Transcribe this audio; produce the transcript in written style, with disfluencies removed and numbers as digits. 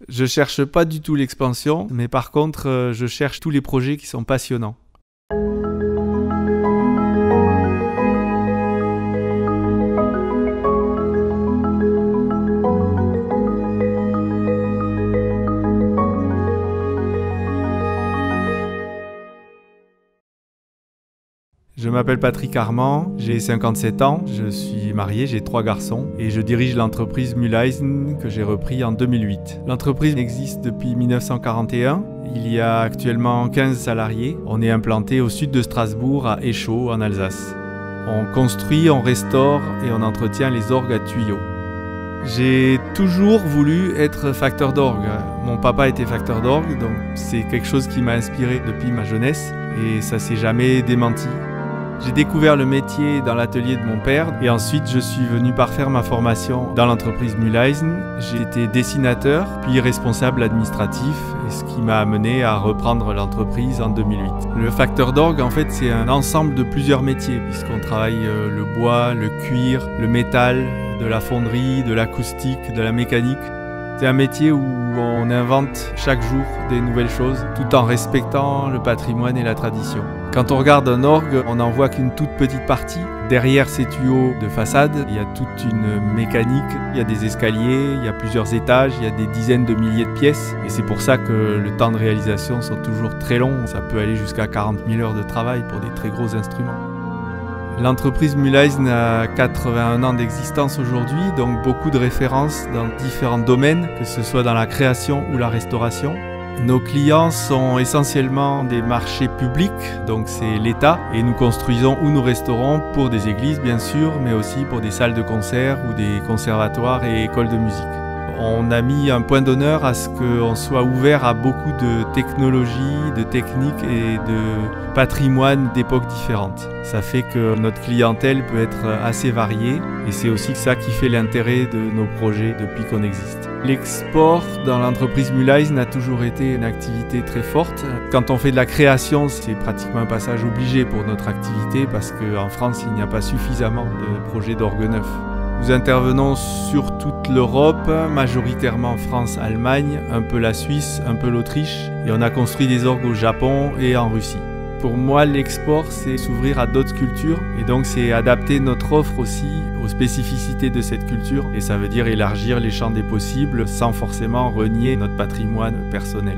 Je cherche pas du tout l'expansion, mais par contre, je cherche tous les projets qui sont passionnants. Je m'appelle Patrick Armand, j'ai 57 ans, je suis marié, j'ai 3 garçons et je dirige l'entreprise Mühleisen que j'ai repris en 2008. L'entreprise existe depuis 1941, il y a actuellement 15 salariés. On est implanté au sud de Strasbourg, à Échaud, en Alsace. On construit, on restaure et on entretient les orgues à tuyaux. J'ai toujours voulu être facteur d'orgue. Mon papa était facteur d'orgue, donc c'est quelque chose qui m'a inspiré depuis ma jeunesse et ça s'est jamais démenti. J'ai découvert le métier dans l'atelier de mon père et ensuite je suis venu parfaire ma formation dans l'entreprise Mühleisen. J'ai été dessinateur puis responsable administratif et ce qui m'a amené à reprendre l'entreprise en 2008. Le facteur d'orgue en fait c'est un ensemble de plusieurs métiers puisqu'on travaille le bois, le cuir, le métal, de la fonderie, de l'acoustique, de la mécanique. C'est un métier où on invente chaque jour des nouvelles choses tout en respectant le patrimoine et la tradition. Quand on regarde un orgue, on n'en voit qu'une toute petite partie. Derrière ces tuyaux de façade, il y a toute une mécanique, il y a des escaliers, il y a plusieurs étages, il y a des dizaines de milliers de pièces. Et c'est pour ça que le temps de réalisation sont toujours très longs. Ça peut aller jusqu'à 40 000 heures de travail pour des très gros instruments. L'entreprise Mühleisen a 81 ans d'existence aujourd'hui, donc beaucoup de références dans différents domaines, que ce soit dans la création ou la restauration. Nos clients sont essentiellement des marchés publics, donc c'est l'État, et nous construisons ou nous restaurons pour des églises bien sûr, mais aussi pour des salles de concert ou des conservatoires et écoles de musique. On a mis un point d'honneur à ce qu'on soit ouvert à beaucoup de technologies, de techniques et de patrimoine d'époques différentes. Ça fait que notre clientèle peut être assez variée et c'est aussi ça qui fait l'intérêt de nos projets depuis qu'on existe. L'export dans l'entreprise Mühleisen a toujours été une activité très forte. Quand on fait de la création, c'est pratiquement un passage obligé pour notre activité parce qu'en France, il n'y a pas suffisamment de projets d'orgue neuf. Nous intervenons sur toute l'Europe, majoritairement France, Allemagne, un peu la Suisse, un peu l'Autriche et on a construit des orgues au Japon et en Russie. Pour moi, l'export, c'est s'ouvrir à d'autres cultures et donc c'est adapter notre offre aussi aux spécificités de cette culture et ça veut dire élargir les champs des possibles sans forcément renier notre patrimoine personnel.